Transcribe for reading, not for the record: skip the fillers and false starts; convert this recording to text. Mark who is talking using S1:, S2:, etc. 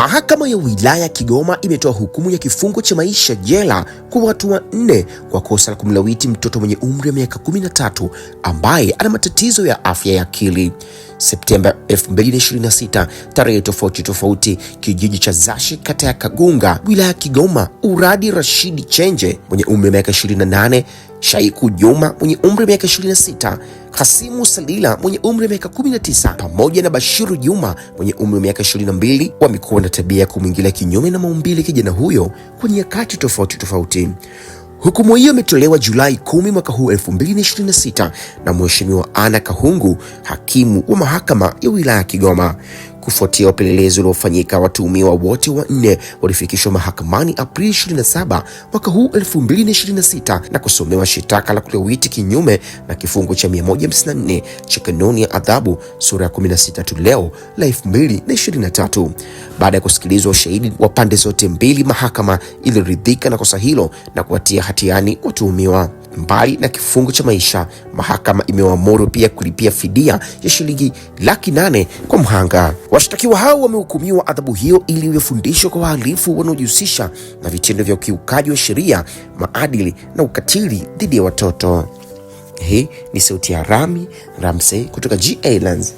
S1: Mahakama ya wilaya Kigoma imetoa hukumu ya kifungo cha maisha jela kwa watu 4 kwa kosa la kumlawiti mtoto mwenye umri wa miaka 13 ambaye ana matatizo ya afya ya akili. Septemba 2026, tarehe tofauti, kijiji cha Zashi, kata ya Kagunga, wilaya Kigoma, Uradi Rashidi Chenje mwenye umri wa miaka 28, Shaiku Juma mwenye umri wa miaka 26, Hasimu Salila mwenye umri wa miaka 19 pamoja na Bashiru Juma mwenye umri wa miaka 22 wamekuwa na tabia ya kumwingilia kinyume na maumbile kijana huyo kwa nyakati tofauti. Hukumu hiyo imetolewa Julai 10 mwaka huu 2026 na Mheshimiwa Anna Kahungu, hakimu wa mahakama ya wilaya Kigoma. Kufuatia upelelezi uliofanyika, watuhumiwa wote 4 walifikishwa mahakamani Aprili 27 mwaka huu 2026 na kusomewa shitaka la kulawiti kinyume na kifungu cha 154 cha kanuni ya adhabu sura ya 16 toleo la 2023. Baada ya kusikilizwa ushahidi wa pande zote mbili, mahakama iliridhika na kosa hilo na kuwatia hatiani watuhumiwa. Mbali na kifungu cha maisha, mahakama imewaamuru pia kulipia fidia ya shilingi 800,000 kwa mhanga. Washtakiwa hao wamehukumiwa adhabu hiyo ili iwe fundisho kwa wahalifu wanaojihusisha na vitendo vya ukiukaji wa sheria, maadili na ukatili dhidi ya watoto. Hii ni sauti ya Rami Ramsey kutoka GA Lens.